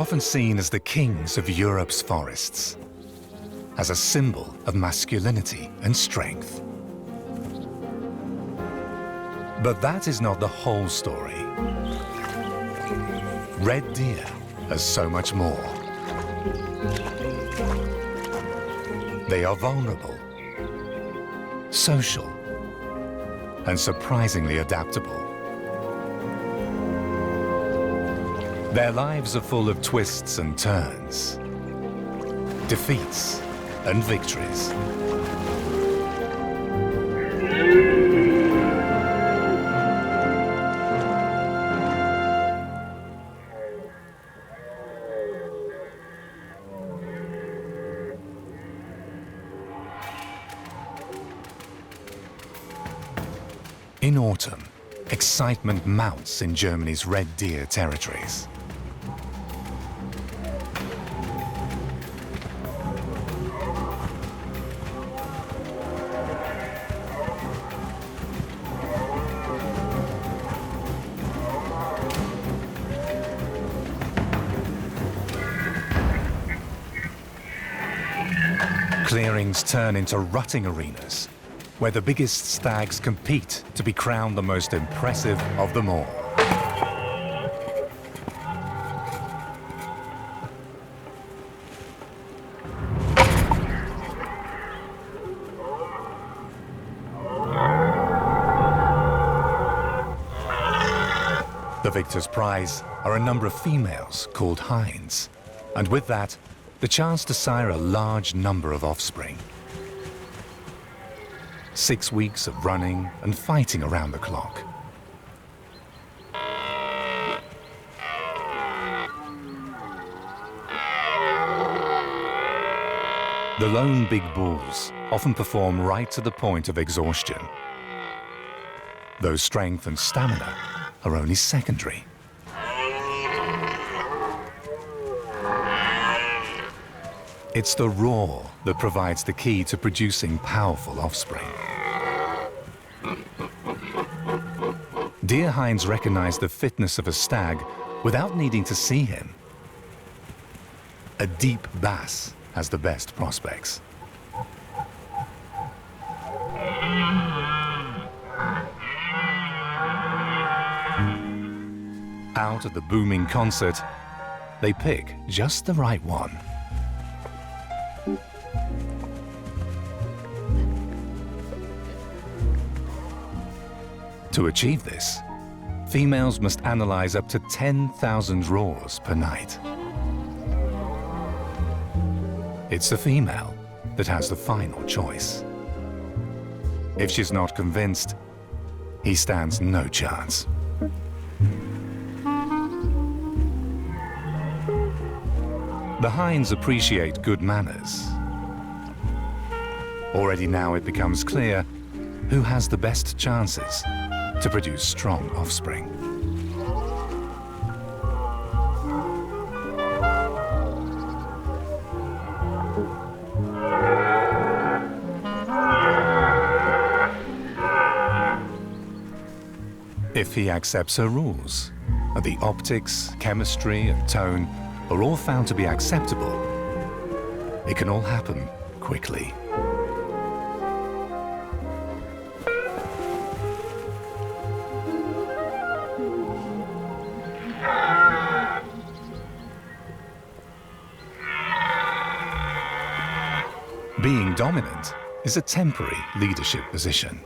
often seen as the kings of Europe's forests, as a symbol of masculinity and strength. But that is not the whole story. Red deer has so much more. They are vulnerable, social, and surprisingly adaptable. Their lives are full of twists and turns, defeats and victories. In autumn, excitement mounts in Germany's red deer territories. Clearings turn into rutting arenas, where the biggest stags compete to be crowned the most impressive of them all. The victor's prize are a number of females called hinds, and with that, the chance to sire a large number of offspring. 6 weeks of running and fighting around the clock. The lone big bulls often perform right to the point of exhaustion, though strength and stamina are only secondary. It's the roar that provides the key to producing powerful offspring. Deer hinds recognize the fitness of a stag without needing to see him. A deep bass has the best prospects. Out at the booming concert, they pick just the right one. To achieve this, females must analyze up to 10,000 roars per night. It's the female that has the final choice. If she's not convinced, he stands no chance. The hinds appreciate good manners. Already now it becomes clear who has the best chances to produce strong offspring. If he accepts her rules, and the optics, chemistry, and tone are all found to be acceptable, it can all happen quickly. Being dominant is a temporary leadership position.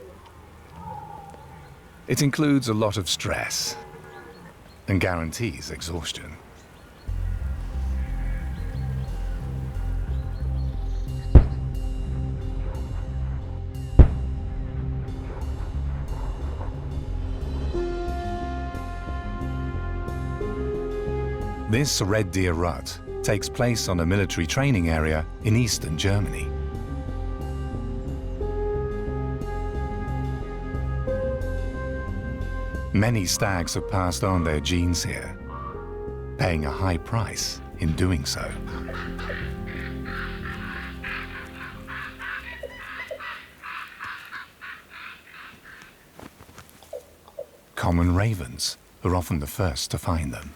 It includes a lot of stress and guarantees exhaustion. This red deer rut takes place on a military training area in eastern Germany. Many stags have passed on their genes here, paying a high price in doing so. Common ravens are often the first to find them.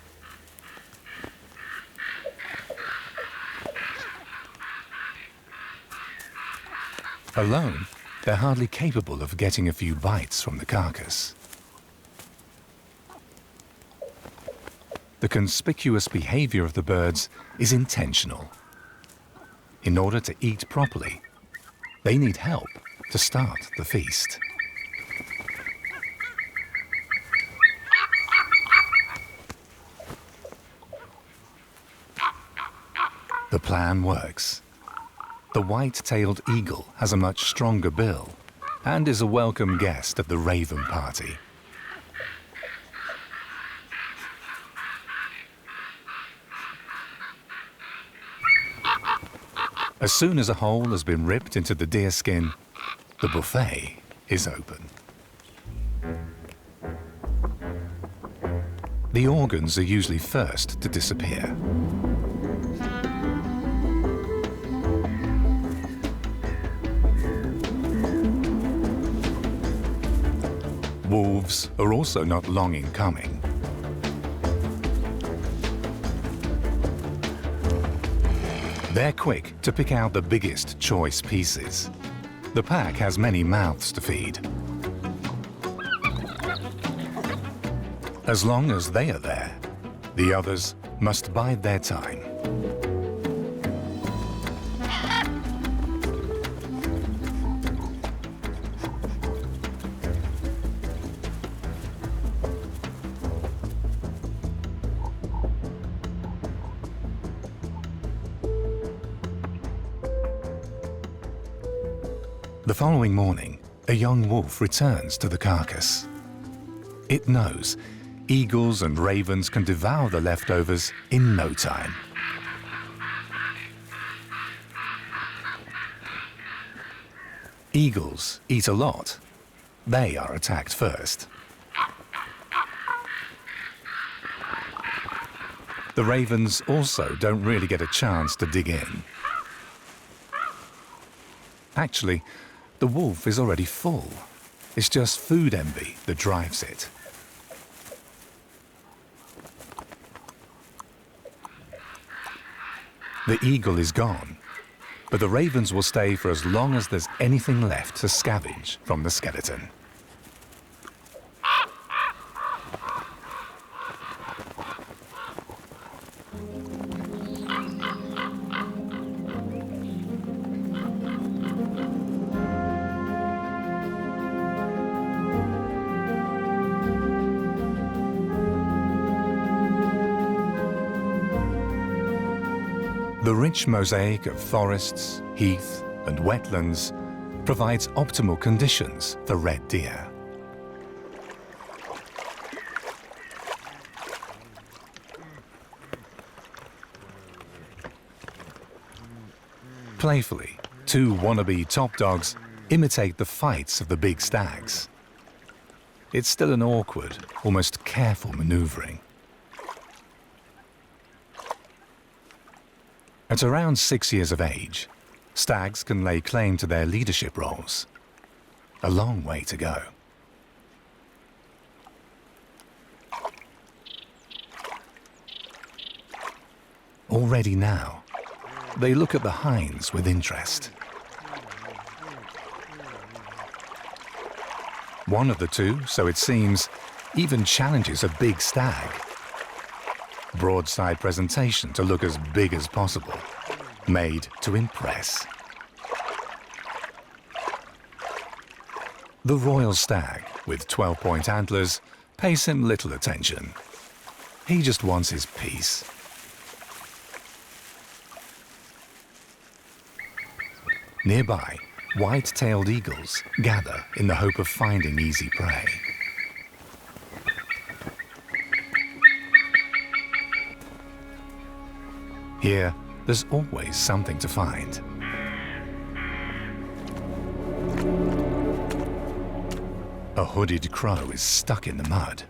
Alone, they're hardly capable of getting a few bites from the carcass. The conspicuous behavior of the birds is intentional. In order to eat properly, they need help to start the feast. The plan works. The white-tailed eagle has a much stronger bill and is a welcome guest at the raven party. As soon as a hole has been ripped into the deer skin, the buffet is open. The organs are usually first to disappear. Wolves are also not long in coming. They're quick to pick out the biggest choice pieces. The pack has many mouths to feed. As long as they are there, the others must bide their time. The following morning, a young wolf returns to the carcass. It knows eagles and ravens can devour the leftovers in no time. Eagles eat a lot. They are attacked first. The ravens also don't really get a chance to dig in. Actually, the wolf is already full. It's just food envy that drives it. The eagle is gone, but the ravens will stay for as long as there's anything left to scavenge from the skeleton. The rich mosaic of forests, heath, and wetlands provides optimal conditions for red deer. Playfully, two wannabe top dogs imitate the fights of the big stags. It's still an awkward, almost careful maneuvering. At around 6 years of age, stags can lay claim to their leadership roles. A long way to go. Already now, they look at the hinds with interest. One of the two, so it seems, even challenges a big stag. Broadside presentation to look as big as possible, made to impress. The royal stag, with 12-point antlers, pays him little attention. He just wants his piece. Nearby, white-tailed eagles gather in the hope of finding easy prey. Here, there's always something to find. A hooded crow is stuck in the mud.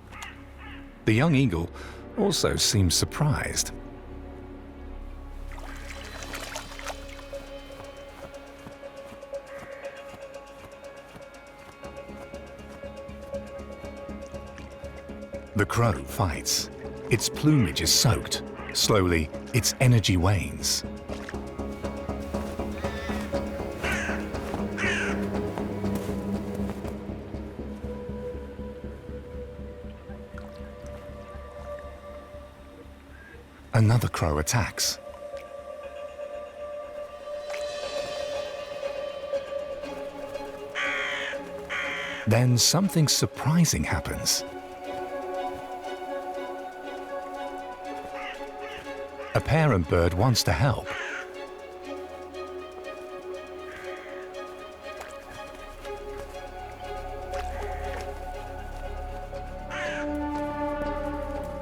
The young eagle also seems surprised. The crow fights. Its plumage is soaked. Slowly, its energy wanes. another crow attacks. Then something surprising happens. A parent bird wants to help.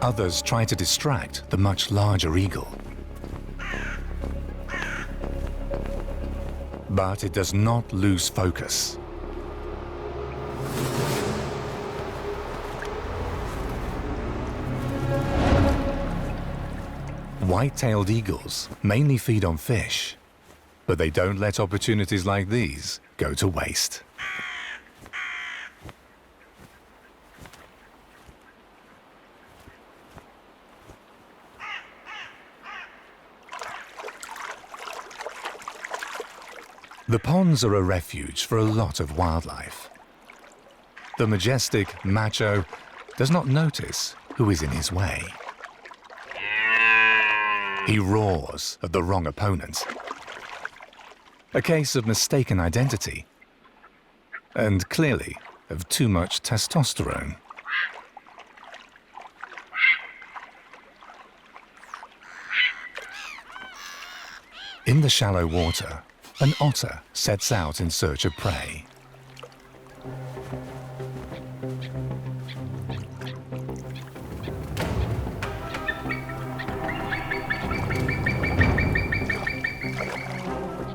Others try to distract the much larger eagle. But it does not lose focus. White-tailed eagles mainly feed on fish, but they don't let opportunities like these go to waste. The ponds are a refuge for a lot of wildlife. The majestic macho does not notice who is in his way. He roars at the wrong opponent. A case of mistaken identity, and clearly of too much testosterone. In the shallow water, an otter sets out in search of prey.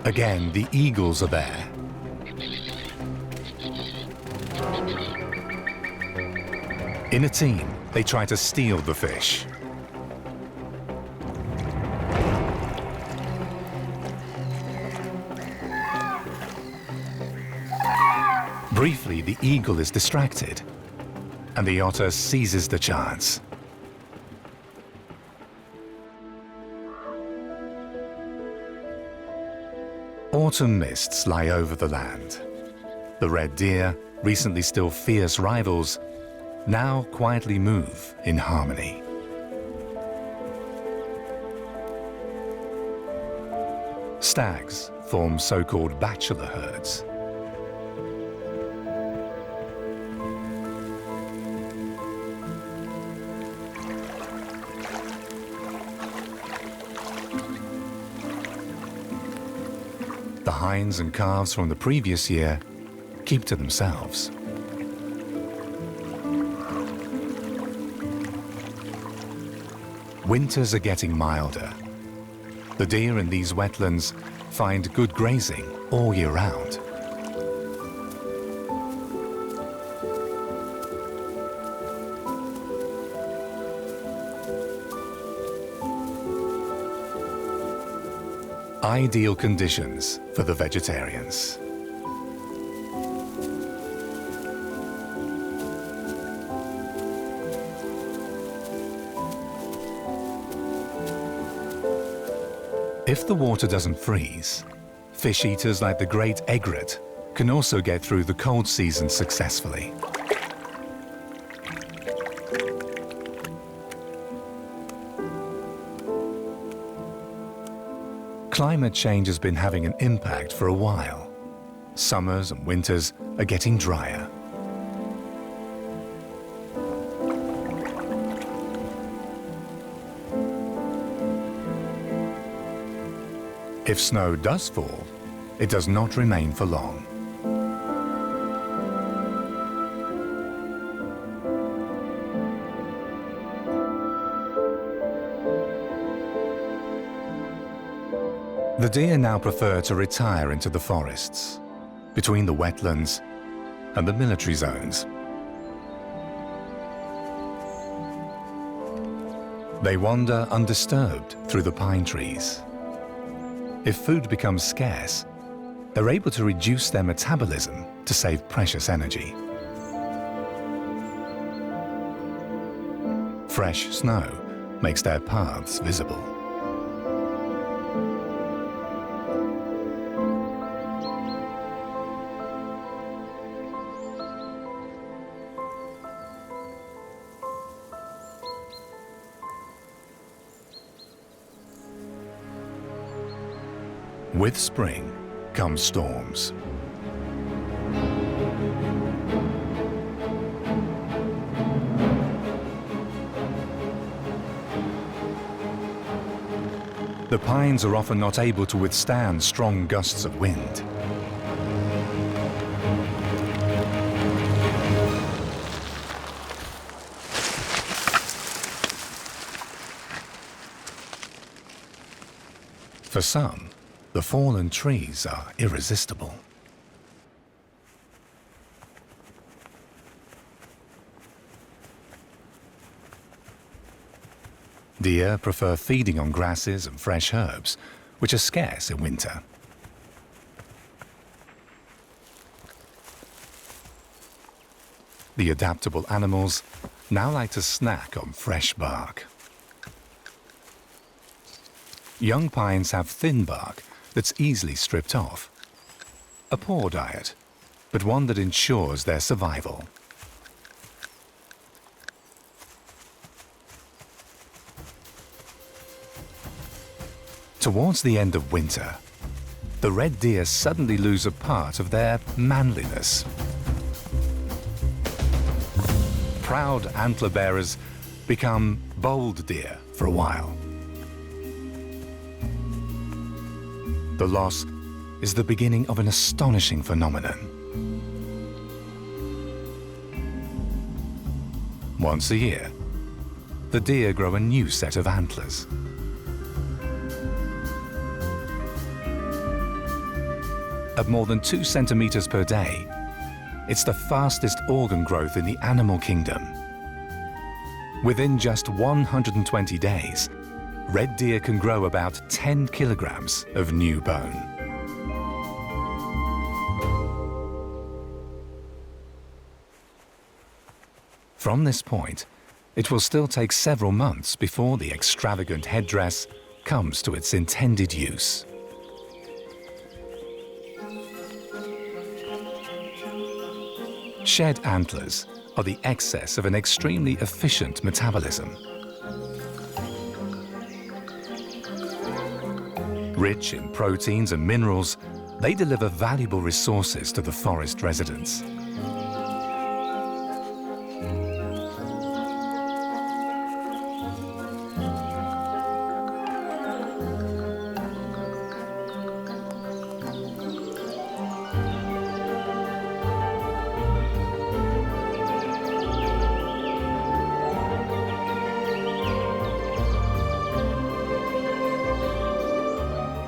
Again, the eagles are there. In a team, they try to steal the fish. Briefly, the eagle is distracted, and the otter seizes the chance. Autumn mists lie over the land. The red deer, recently still fierce rivals, now quietly move in harmony. Stags form so-called bachelor herds. The hinds and calves from the previous year keep to themselves. Winters are getting milder. The deer in these wetlands find good grazing all year round. Ideal conditions for the vegetarians. If the water doesn't freeze, fish eaters like the great egret can also get through the cold season successfully. Climate change has been having an impact for a while. Summers and winters are getting drier. If snow does fall, it does not remain for long. The deer now prefer to retire into the forests, between the wetlands and the military zones. They wander undisturbed through the pine trees. If food becomes scarce, they're able to reduce their metabolism to save precious energy. Fresh snow makes their paths visible. With spring come storms. The pines are often not able to withstand strong gusts of wind. For some, the fallen trees are irresistible. Deer prefer feeding on grasses and fresh herbs, which are scarce in winter. The adaptable animals now like to snack on fresh bark. Young pines have thin bark that's easily stripped off. A poor diet, but one that ensures their survival. Towards the end of winter, the red deer suddenly lose a part of their manliness. Proud antler bearers become bold deer for a while. The loss is the beginning of an astonishing phenomenon. Once a year, the deer grow a new set of antlers. At more than 2 centimeters per day, it's the fastest organ growth in the animal kingdom. Within just 120 days, red deer can grow about 10 kilograms of new bone. From this point, it will still take several months before the extravagant headdress comes to its intended use. Shed antlers are the excess of an extremely efficient metabolism. Rich in proteins and minerals, they deliver valuable resources to the forest residents.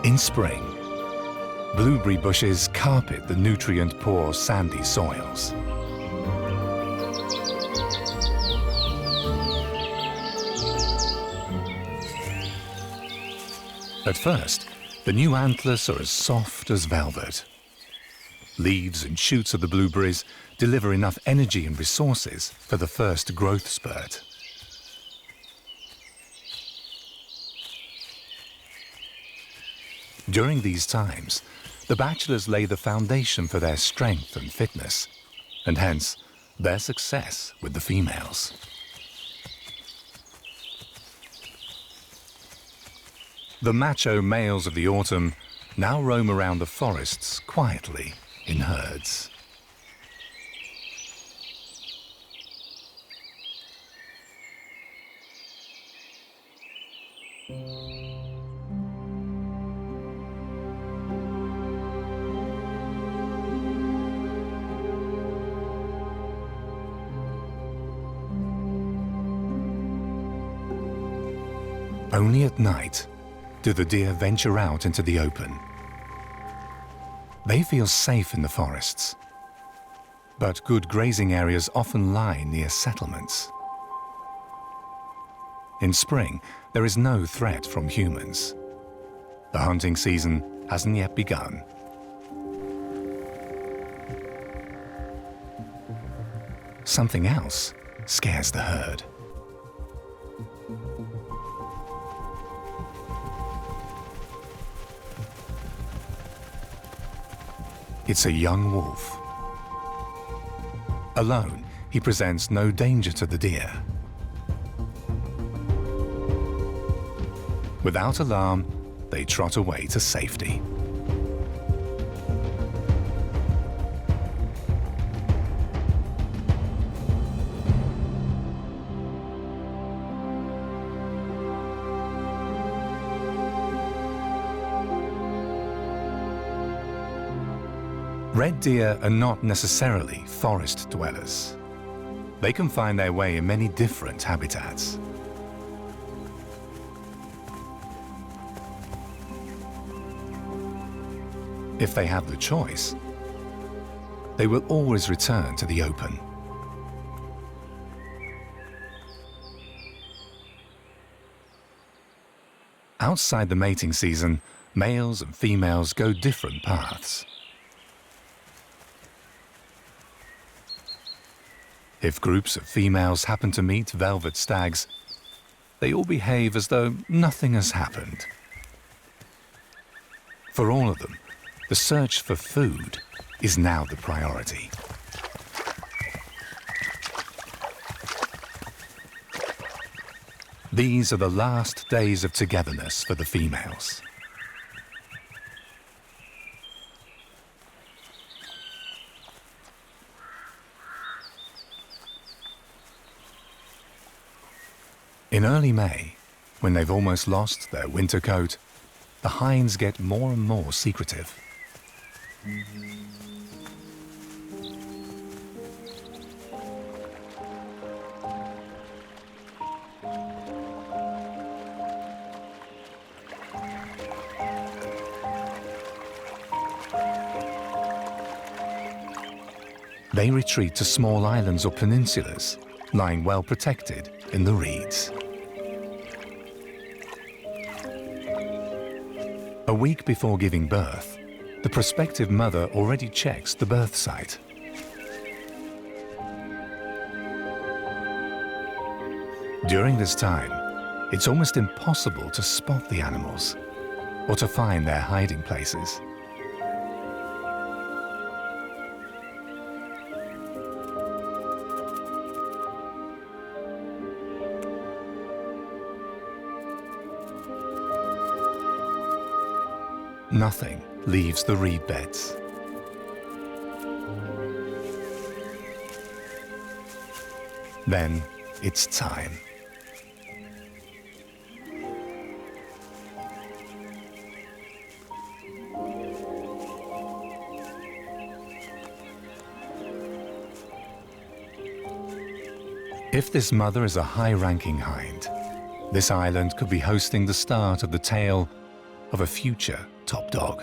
In spring, blueberry bushes carpet the nutrient-poor sandy soils. At first, the new antlers are as soft as velvet. Leaves and shoots of the blueberries deliver enough energy and resources for the first growth spurt. During these times, the bachelors lay the foundation for their strength and fitness, and hence their success with the females. The macho males of the autumn now roam around the forests quietly in herds. Only at night do the deer venture out into the open. They feel safe in the forests, but good grazing areas often lie near settlements. In spring, there is no threat from humans. The hunting season hasn't yet begun. Something else scares the herd. It's a young wolf. Alone, he presents no danger to the deer. Without alarm, they trot away to safety. Red deer are not necessarily forest dwellers. They can find their way in many different habitats. If they have the choice, they will always return to the open. Outside the mating season, males and females go different paths. If groups of females happen to meet velvet stags, they all behave as though nothing has happened. For all of them, the search for food is now the priority. These are the last days of togetherness for the females. In early May, when they've almost lost their winter coat, the hinds get more and more secretive. They retreat to small islands or peninsulas, lying well protected in the reeds. A week before giving birth, the prospective mother already checks the birth site. During this time, it's almost impossible to spot the animals or to find their hiding places. Nothing leaves the reed beds. Then it's time. If this mother is a high-ranking hind, this island could be hosting the start of the tale of a future top dog.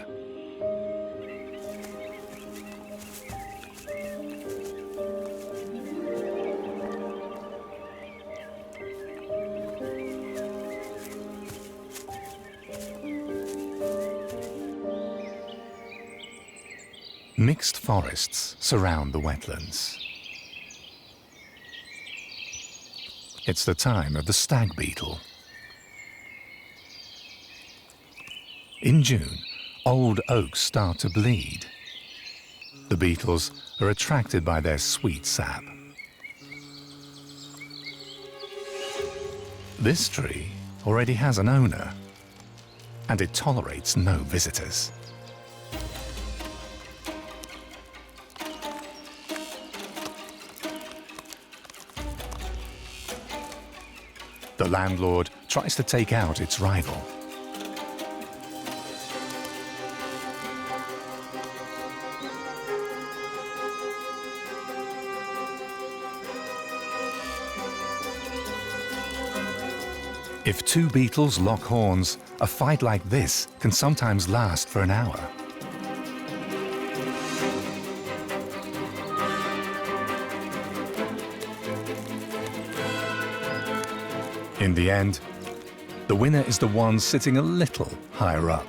Mixed forests surround the wetlands. It's the time of the stag beetle. In June, old oaks start to bleed. The beetles are attracted by their sweet sap. This tree already has an owner, and it tolerates no visitors. The landlord tries to take out its rival. If two beetles lock horns, a fight like this can sometimes last for an hour. In the end, the winner is the one sitting a little higher up.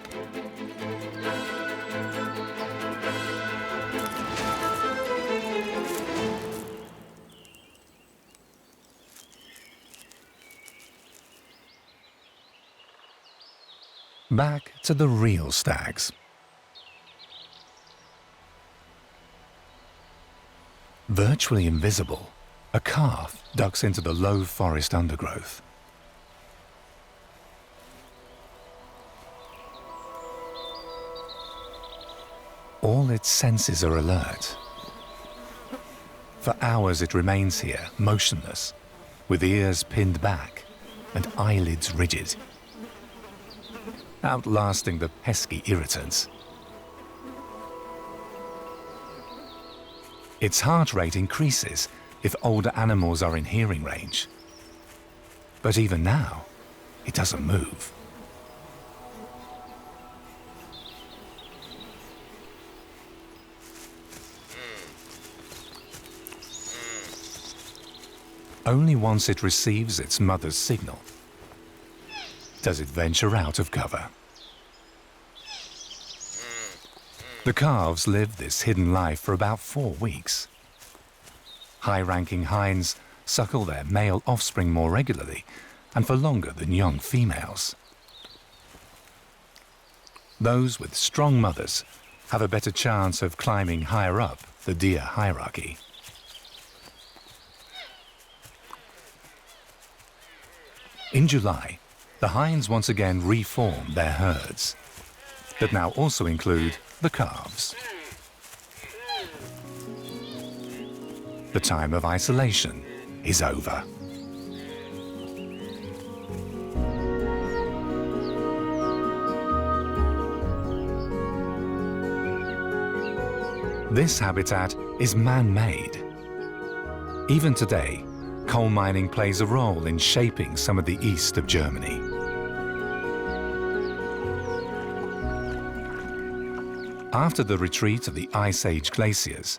Back to the real stags. Virtually invisible, a calf ducks into the low forest undergrowth. All its senses are alert. For hours it remains here, motionless, with ears pinned back and eyelids rigid, outlasting the pesky irritants. Its heart rate increases if older animals are in hearing range. But even now, it doesn't move. Only once it receives its mother's signal does it venture out of cover. The calves live this hidden life for about 4 weeks. High-ranking hinds suckle their male offspring more regularly and for longer than young females. Those with strong mothers have a better chance of climbing higher up the deer hierarchy. In July, the hinds once again reform their herds, that now also include the calves. The time of isolation is over. This habitat is man-made. Even today, coal mining plays a role in shaping some of the east of Germany. After the retreat of the Ice Age glaciers,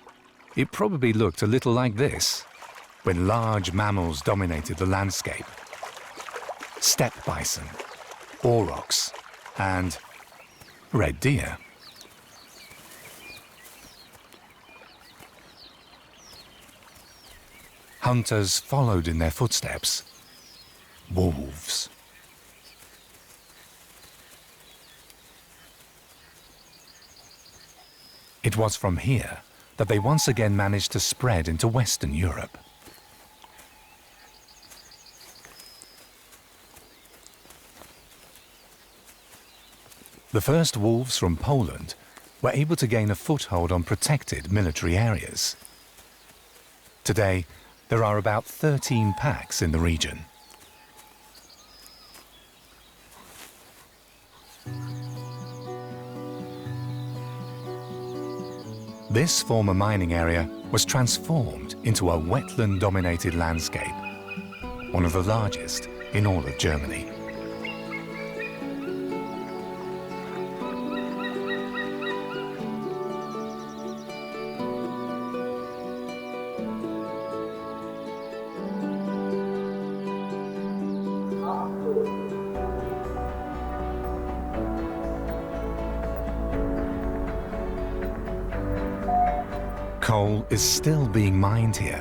it probably looked a little like this when large mammals dominated the landscape. Steppe bison, aurochs, and red deer. Hunters followed in their footsteps. Wolves. It was from here that they once again managed to spread into Western Europe. The first wolves from Poland were able to gain a foothold on protected military areas. Today, there are about 13 packs in the region. This former mining area was transformed into a wetland-dominated landscape, one of the largest in all of Germany. Coal is still being mined here.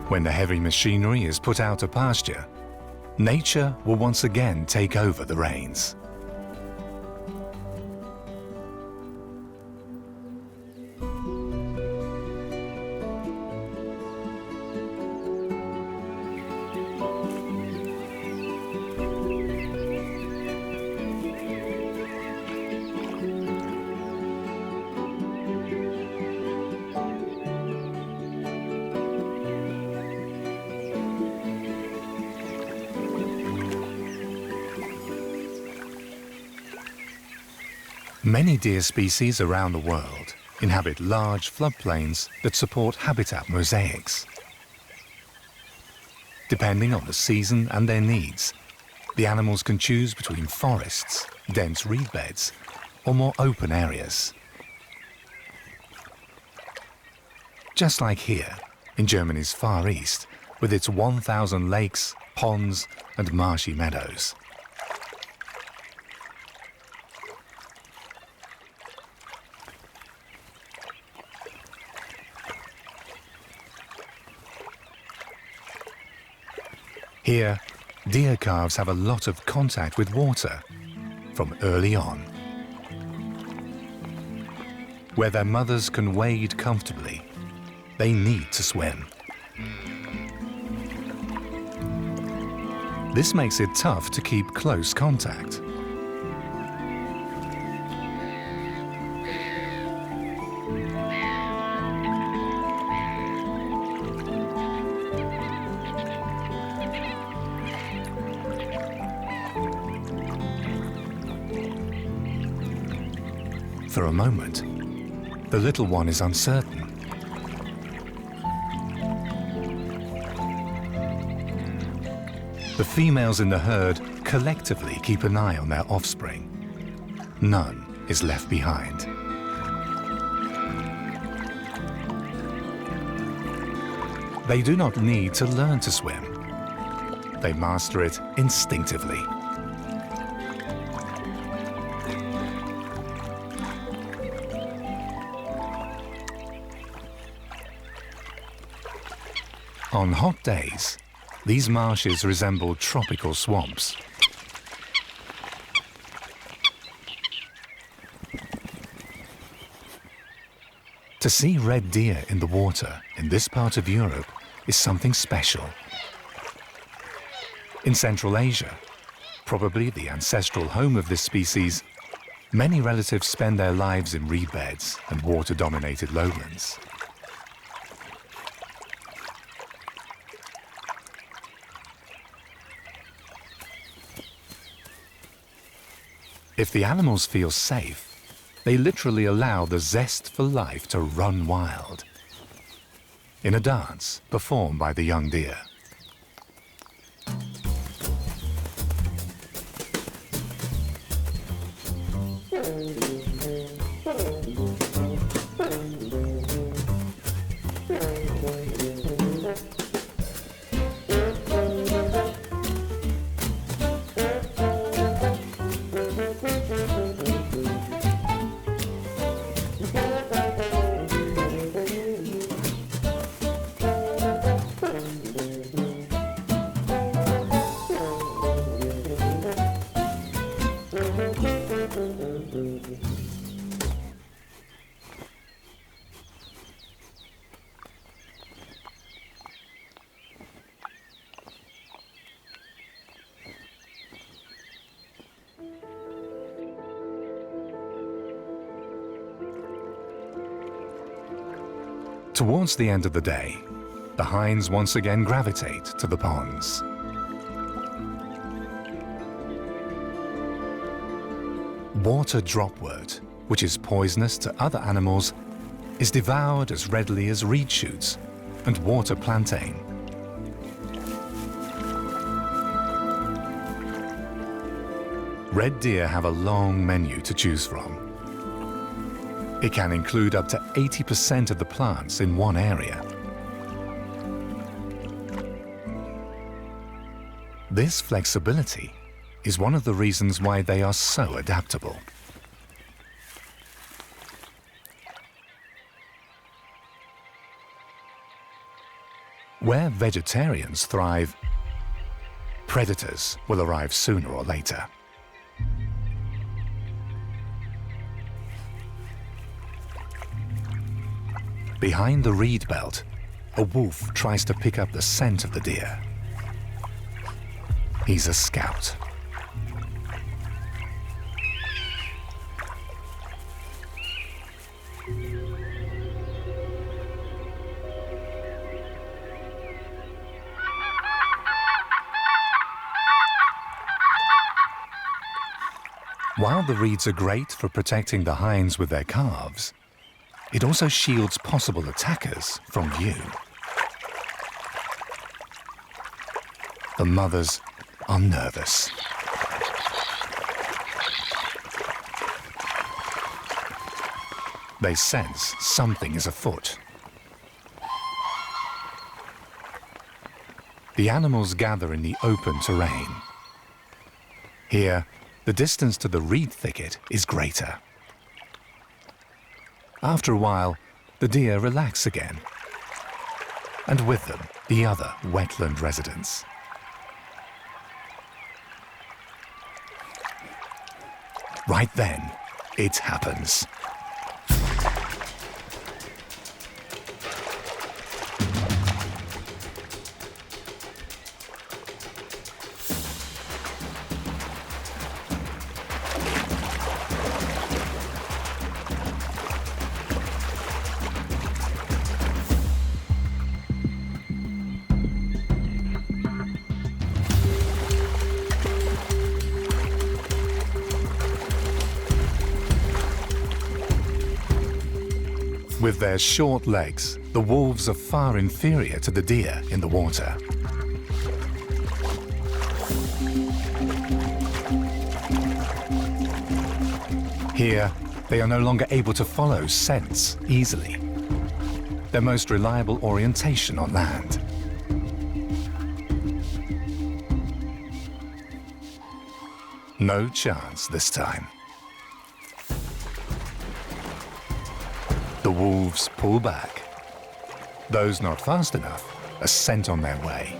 When the heavy machinery is put out to pasture, nature will once again take over the reins. Many deer species around the world inhabit large floodplains that support habitat mosaics. Depending on the season and their needs, the animals can choose between forests, dense reed beds, or more open areas. Just like here, in Germany's Far East, with its 1,000 lakes, ponds, and marshy meadows. Here, deer calves have a lot of contact with water from early on. Where their mothers can wade comfortably, they need to swim. This makes it tough to keep close contact. for a moment. The little one is uncertain. The females in the herd collectively keep an eye on their offspring. None is left behind. They do not need to learn to swim. They master it instinctively. On hot days, these marshes resemble tropical swamps. To see red deer in the water in this part of Europe is something special. In Central Asia, probably the ancestral home of this species, many relatives spend their lives in reed beds and water-dominated lowlands. If the animals feel safe, they literally allow the zest for life to run wild in a dance performed by the young deer. Towards the end of the day, the hinds once again gravitate to the ponds. Water dropwort, which is poisonous to other animals, is devoured as readily as reed shoots and water plantain. Red deer have a long menu to choose from. It can include up to 80% of the plants in one area. This flexibility is one of the reasons why they are so adaptable. Where vegetarians thrive, predators will arrive sooner or later. Behind the reed belt, a wolf tries to pick up the scent of the deer. He's a scout. While the reeds are great for protecting the hinds with their calves, it also shields possible attackers from view. The mothers are nervous. They sense something is afoot. The animals gather in the open terrain. Here, the distance to the reed thicket is greater. After a while, the deer relax again, and with them, the other wetland residents. Right then, it happens. With their short legs, the wolves are far inferior to the deer in the water. Here, they are no longer able to follow scents easily. Their most reliable orientation on land. No chance this time. The wolves pull back. Those not fast enough are sent on their way.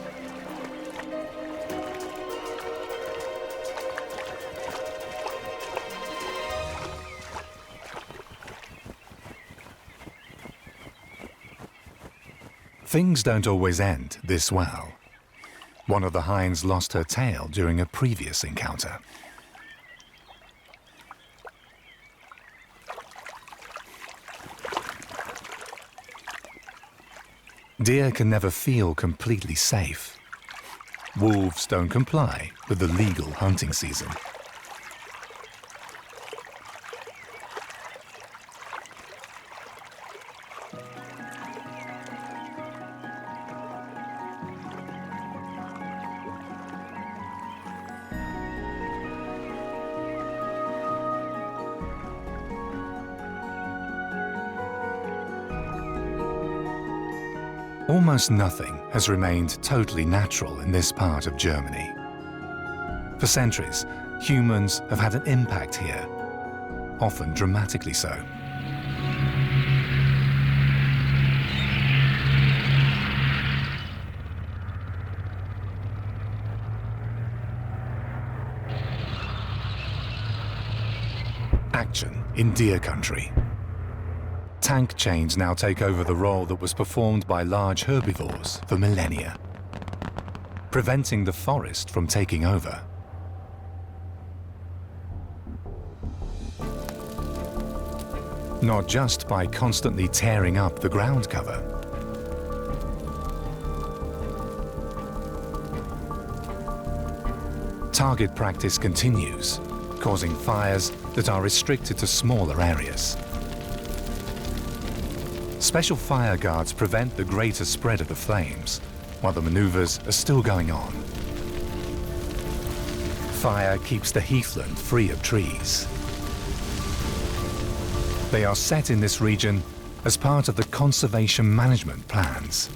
Things don't always end this well. One of the hinds lost her tail during a previous encounter. Deer can never feel completely safe. Wolves don't comply with the legal hunting season. Almost nothing has remained totally natural in this part of Germany. For centuries, humans have had an impact here, often dramatically so. Action in deer country. Tank chains now take over the role that was performed by large herbivores for millennia, preventing the forest from taking over. Not just by constantly tearing up the ground cover. Target practice continues, causing fires that are restricted to smaller areas. Special fire guards prevent the greater spread of the flames, while the maneuvers are still going on. Fire keeps the heathland free of trees. They are set in this region as part of the conservation management plans.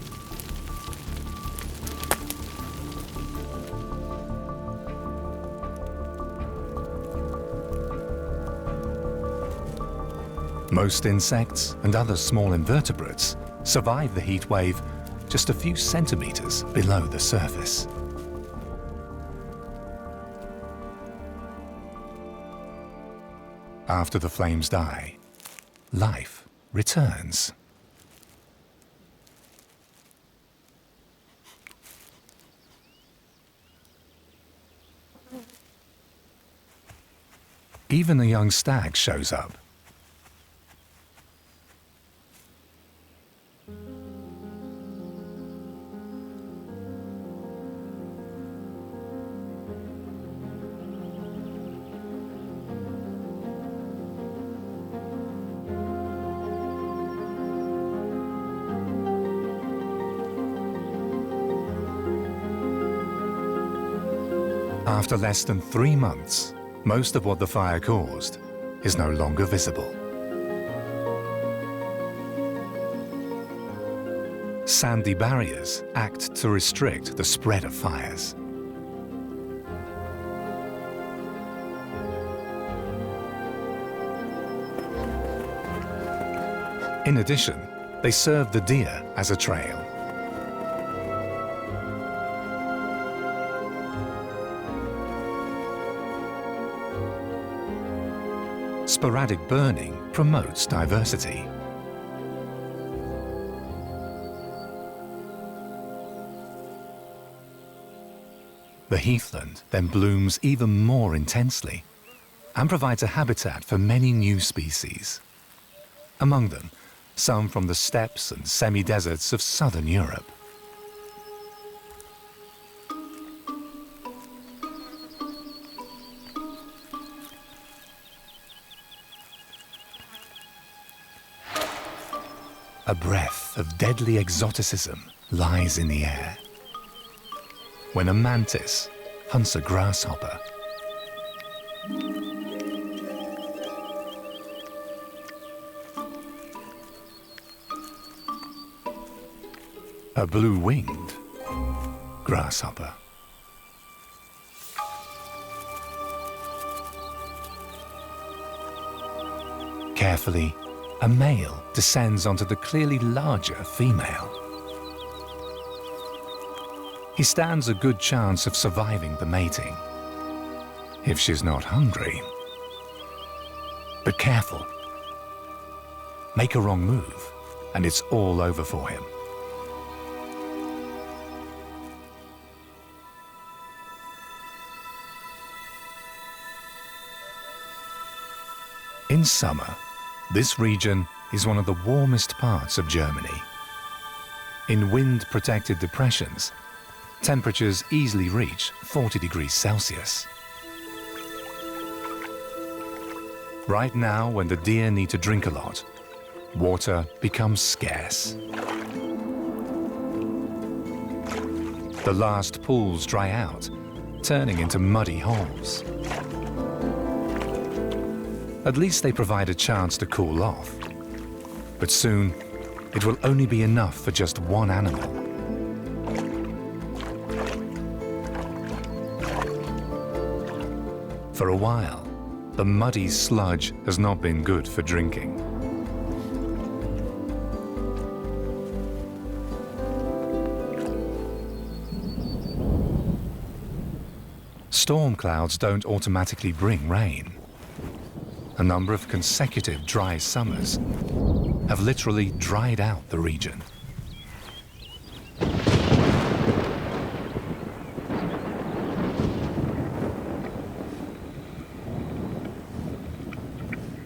Most insects and other small invertebrates survive the heat wave just a few centimeters below the surface. After the flames die, life returns. Even a young stag shows up. After less than 3 months, most of what the fire caused is no longer visible. Sandy barriers act to restrict the spread of fires. In addition, they serve the deer as a trail. Sporadic burning promotes diversity. The heathland then blooms even more intensely and provides a habitat for many new species. Among them, some from the steppes and semi-deserts of southern Europe. A breath of deadly exoticism lies in the air when a mantis hunts a grasshopper. A blue-winged grasshopper. Carefully, a male descends onto the clearly larger female. He stands a good chance of surviving the mating, if she's not hungry. But careful. Make a wrong move, and it's all over for him. In summer, this region is one of the warmest parts of Germany. In wind-protected depressions, temperatures easily reach 40 degrees Celsius. Right now, when the deer need to drink a lot, water becomes scarce. The last pools dry out, turning into muddy holes. At least they provide a chance to cool off. But soon, it will only be enough for just one animal. For a while, the muddy sludge has not been good for drinking. Storm clouds don't automatically bring rain. A number of consecutive dry summers have literally dried out the region.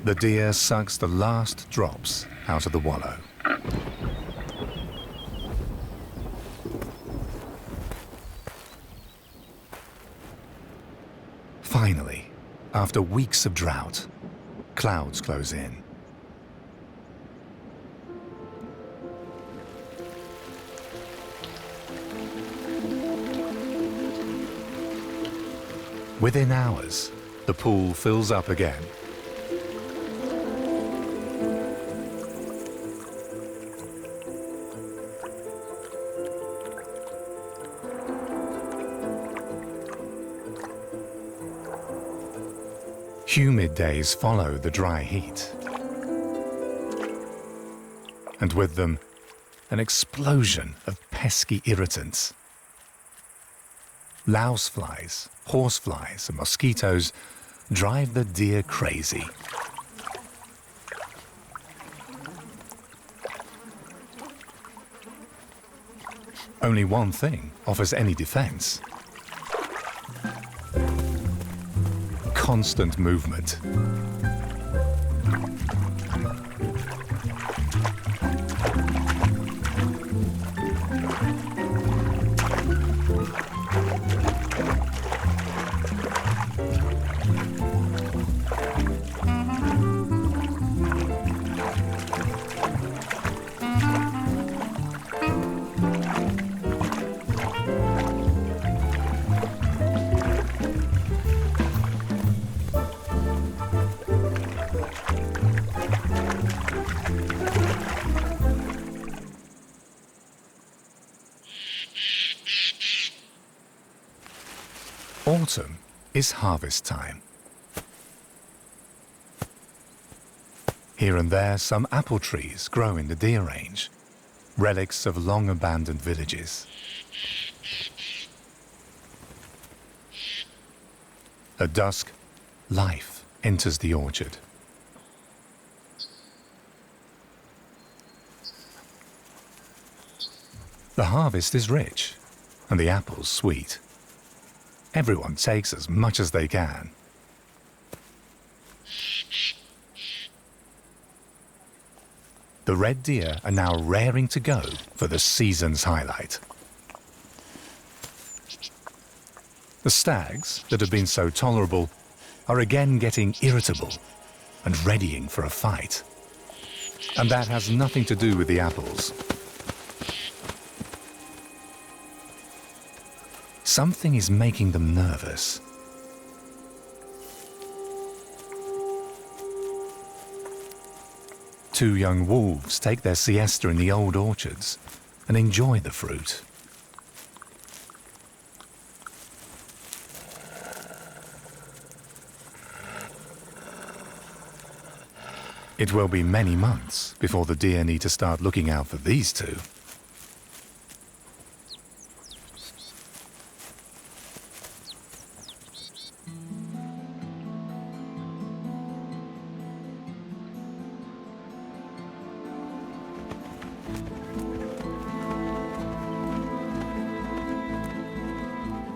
The deer sucks the last drops out of the wallow. Finally, after weeks of drought, clouds close in. Within hours, the pool fills up again. Humid days follow the dry heat. And with them, an explosion of pesky irritants. Louseflies, horseflies, and mosquitoes drive the deer crazy. Only one thing offers any defense. Constant movement. Autumn is harvest time. Here and there, some apple trees grow in the deer range, relics of long-abandoned villages. At dusk, life enters the orchard. The harvest is rich, and the apples sweet. Everyone takes as much as they can. The red deer are now raring to go for the season's highlight. The stags, that have been so tolerable, are again getting irritable and readying for a fight. And that has nothing to do with the apples. Something is making them nervous. Two young wolves take their siesta in the old orchards and enjoy the fruit. It will be many months before the deer need to start looking out for these two.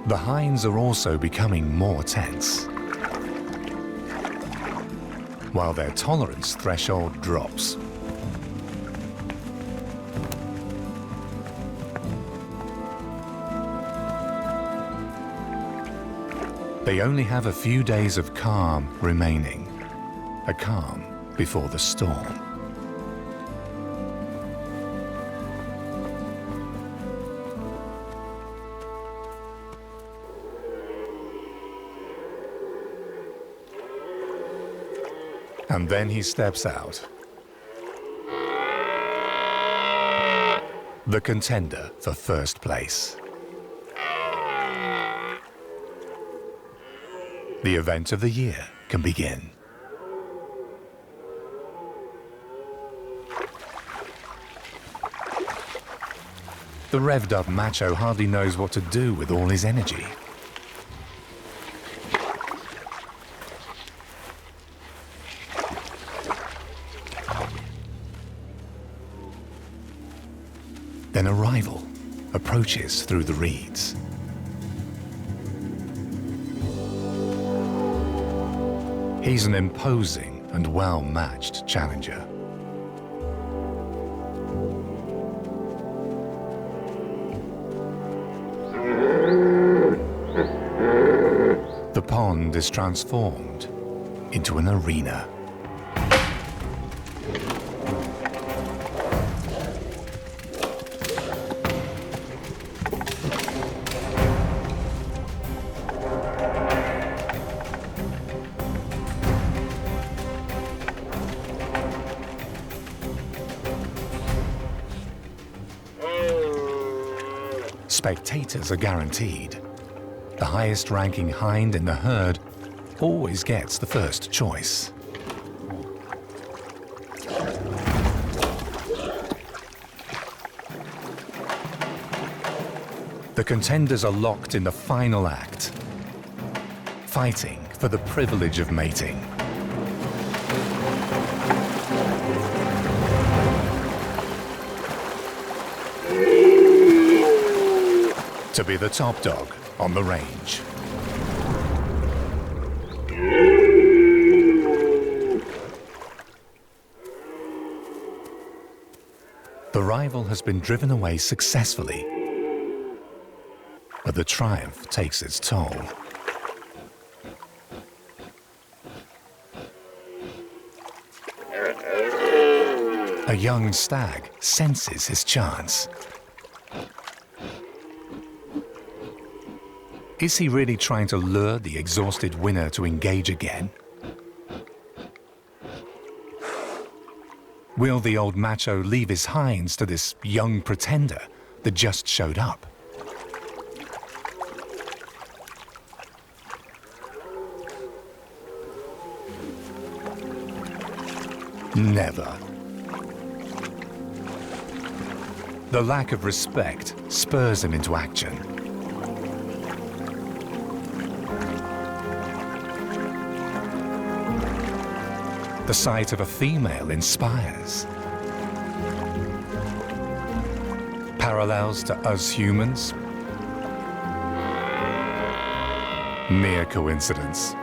The hinds are also becoming more tense, while their tolerance threshold drops. They only have a few days of calm remaining, a calm before the storm. And then he steps out. The contender for first place. The event of the year can begin. The revved-up macho hardly knows what to do with all his energy. Then a rival approaches through the reeds. He's an imposing and well-matched challenger. The pond is transformed into an arena. Spectators are guaranteed. The highest-ranking hind in the herd always gets the first choice. The contenders are locked in the final act, fighting for the privilege of mating. To be the top dog on the range. The rival has been driven away successfully, but the triumph takes its toll. A young stag senses his chance. Is he really trying to lure the exhausted winner to engage again? Will the old macho leave his hinds to this young pretender that just showed up? Never. The lack of respect spurs him into action. The sight of a female inspires. Parallels to us humans? Mere coincidence.